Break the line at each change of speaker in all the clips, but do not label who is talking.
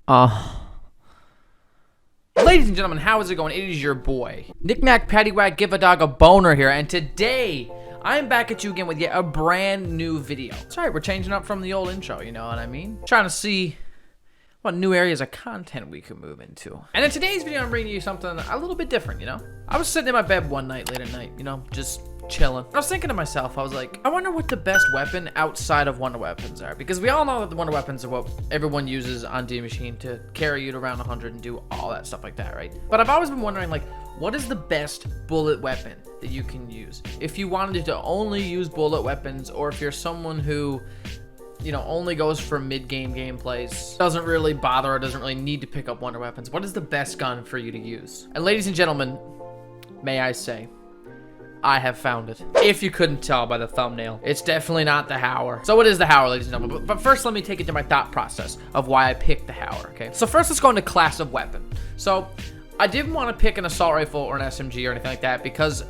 Ladies and gentlemen, how is it going? It is your boy, Knick-Knack, Paddywhack, Give a Dog a Boner here, and today, I'm back at you again with yet a brand new video. That's right, we're changing up from the old intro, you know what I mean? Trying to see what new areas of content we could move into. And in today's video, I'm bringing you something a little bit different, you know? I was sitting in my bed one night, late at night, you know, just chilling. I was thinking to myself, I was like, I wonder what the best weapon outside of wonder weapons are, because we all know that the wonder weapons are what everyone uses on D Machine to carry you to around 100 and do all that stuff like that, right? But I've always been wondering, like, what is the best bullet weapon that you can use? If you wanted to only use bullet weapons, or if you're someone who, you know, only goes for mid-game gameplays, doesn't really bother or doesn't really need to pick up wonder weapons, what is the best gun for you to use? And ladies and gentlemen, may I say, I have found it. If you couldn't tell by the thumbnail, it's definitely not the Howler. So it is the Howler, ladies and gentlemen. But first, let me take you to my thought process of why I picked the Howler, okay? So first, let's go into class of weapon. So I didn't want to pick an assault rifle or an SMG or anything like that because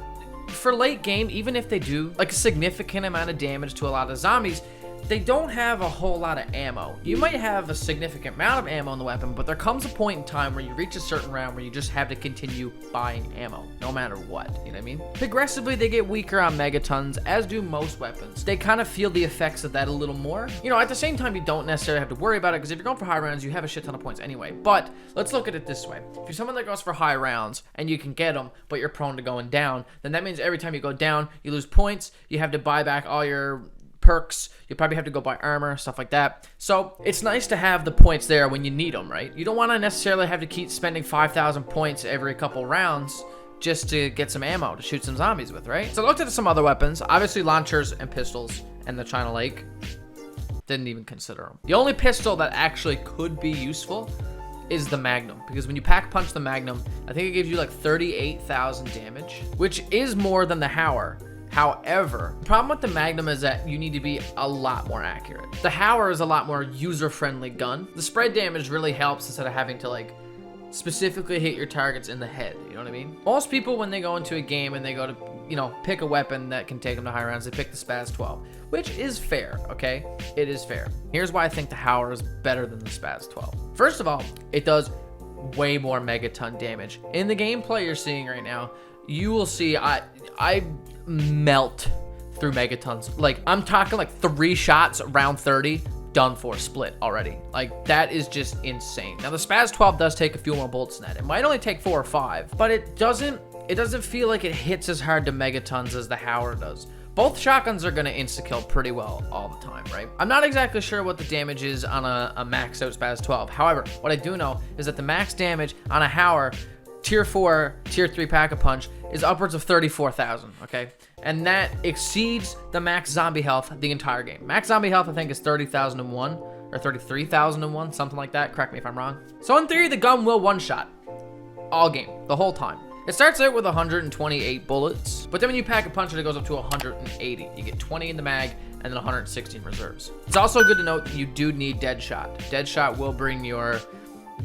for late game, even if they do like a significant amount of damage to a lot of zombies, they don't have a whole lot of ammo. You might have a significant amount of ammo in the weapon, but there comes a point in time where you reach a certain round where you just have to continue buying ammo, no matter what, you know what I mean? Progressively, they get weaker on megatons, as do most weapons. They kind of feel the effects of that a little more. You know, at the same time, you don't necessarily have to worry about it, because if you're going for high rounds, you have a shit ton of points anyway. But let's look at it this way. If you're someone that goes for high rounds, and you can get them, but you're prone to going down, then that means every time you go down, you lose points, you have to buy back all your perks, you probably have to go buy armor, stuff like that. So it's nice to have the points there when you need them, right? You don't want to necessarily have to keep spending 5,000 points every couple rounds just to get some ammo to shoot some zombies with, right? So I looked at some other weapons, obviously launchers and pistols, and the China Lake, didn't even consider them. The only pistol that actually could be useful is the Magnum, because when you pack punch the Magnum, I think it gives you like 38,000 damage, which is more than the Howler. However, the problem with the Magnum is that you need to be a lot more accurate. The Howler is a lot more user-friendly gun. The spread damage really helps instead of having to like specifically hit your targets in the head, you know what I mean? Most people, when they go into a game and they go to, you know, pick a weapon that can take them to high rounds, they pick the Spaz 12, which is fair, okay? It is fair. Here's why I think the Howler is better than the Spaz 12. First of all, it does way more megaton damage. In the gameplay you're seeing right now, you will see I melt through megatons. Like, I'm talking like 3 shots around 30, done for, split already. Like, that is just insane. Now the Spaz 12 does take a few more bullets than that. It might only take 4 or 5, but it doesn't feel like it hits as hard to megatons as the Howler does. Both shotguns are going to insta-kill pretty well all the time, right? I'm not exactly sure what the damage is on a maxed out Spaz 12. However, what I do know is that the max damage on a Howler Tier 4, Tier 3 Pack-a-Punch is upwards of 34,000, okay? And that exceeds the max zombie health the entire game. Max zombie health, I think, is 30,001 or 33,001, something like that. Correct me if I'm wrong. So in theory, the gun will one-shot all game, the whole time. It starts out with 128 bullets, but then when you pack a punch, it goes up to 180. You get 20 in the mag and then 116 reserves. It's also good to note that you do need Deadshot. Deadshot will bring your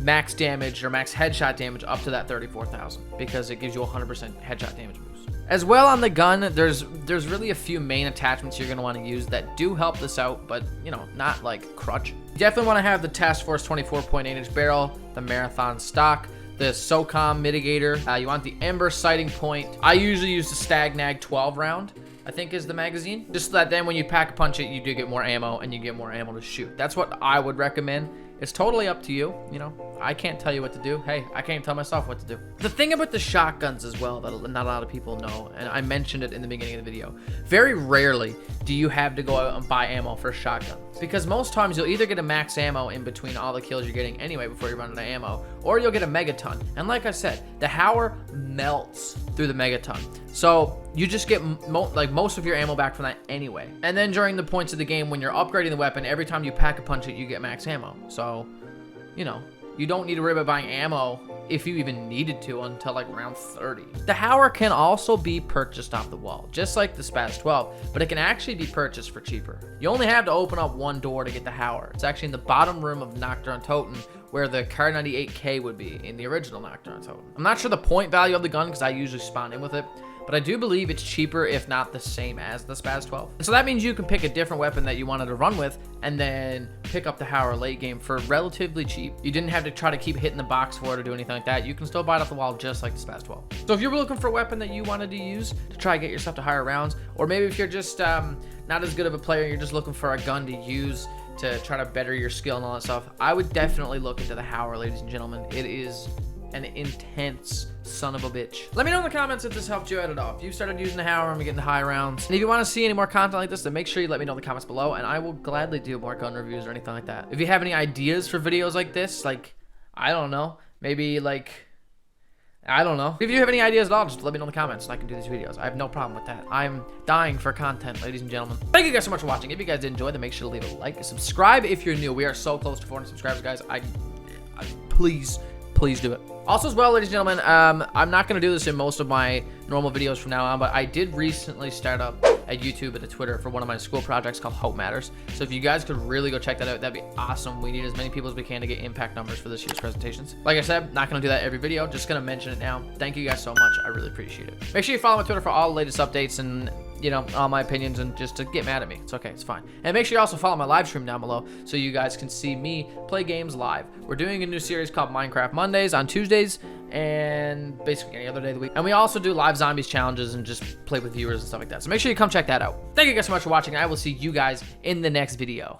max damage or max headshot damage up to that 34,000 because it gives you 100% headshot damage boost. As well on the gun, there's really a few main attachments you're going to want to use that do help this out, but you know, not like crutch. You definitely want to have the Task Force 24.8-inch barrel, the Marathon stock, the SOCOM mitigator. You want the Ember sighting point. I usually use the Stagnag 12 round, I think is the magazine, just so that then when you pack a punch it, you do get more ammo and you get more ammo to shoot. That's what I would recommend. It's totally up to you, you know. I can't tell you what to do. Hey, I can't tell myself what to do. The thing about the shotguns as well that not a lot of people know, and I mentioned it in the beginning of the video, very rarely do you have to go out and buy ammo for a shotgun. Because most times you'll either get a max ammo in between all the kills you're getting anyway before you run out of ammo, or you'll get a megaton. And like I said, the Howler melts through the megaton. So you just get most of your ammo back from that anyway. And then during the points of the game when you're upgrading the weapon, every time you pack a punch it, you get max ammo. So, you know, you don't need to worry about buying ammo if you even needed to until like round 30. The Howler can also be purchased off the wall, just like the Spaz 12, but it can actually be purchased for cheaper. You only have to open up one door to get the Howler. It's actually in the bottom room of Nocturne Toten, where the Kar 98K would be in the original Nocturne Toten. I'm not sure the point value of the gun because I usually spawn in with it, but I do believe it's cheaper, if not the same as the Spaz 12. And so that means you can pick a different weapon that you wanted to run with and then pick up the Howler late game for relatively cheap. You didn't have to try to keep hitting the box for it or do anything like that. You can still buy it off the wall just like the Spaz 12. So if you're looking for a weapon that you wanted to use to try to get yourself to higher rounds, or maybe if you're just not as good of a player, you're just looking for a gun to use to try to better your skill and all that stuff, I would definitely look into the Howler, ladies and gentlemen. It is an intense son of a bitch. Let me know in the comments if this helped you out at all. If you started using the Howler and getting the high rounds. And if you want to see any more content like this, then make sure you let me know in the comments below, and I will gladly do more gun reviews or anything like that. If you have any ideas for videos like this, like, I don't know, maybe like, I don't know. If you have any ideas at all, just let me know in the comments and I can do these videos. I have no problem with that. I'm dying for content, ladies and gentlemen. Thank you guys so much for watching. If you guys did enjoy, then make sure to leave a like and subscribe if you're new. We are so close to 400 subscribers, guys. Please do it. Also as well, ladies and gentlemen, I'm not going to do this in most of my normal videos from now on, but I did recently start up a YouTube and a Twitter for one of my school projects called Hope Matters. So if you guys could really go check that out, that'd be awesome. We need as many people as we can to get impact numbers for this year's presentations. Like I said, not going to do that every video, just going to mention it now. Thank you guys so much. I really appreciate it. Make sure you follow my Twitter for all the latest updates and, you know, all my opinions, and just to get mad at me. It's okay, it's fine. And make sure you also follow my live stream down below so you guys can see me play games live. We're doing a new series called Minecraft Mondays on Tuesdays and basically any other day of the week. And we also do live zombies challenges and just play with viewers and stuff like that. So make sure you come check that out. Thank you guys so much for watching. I will see you guys in the next video.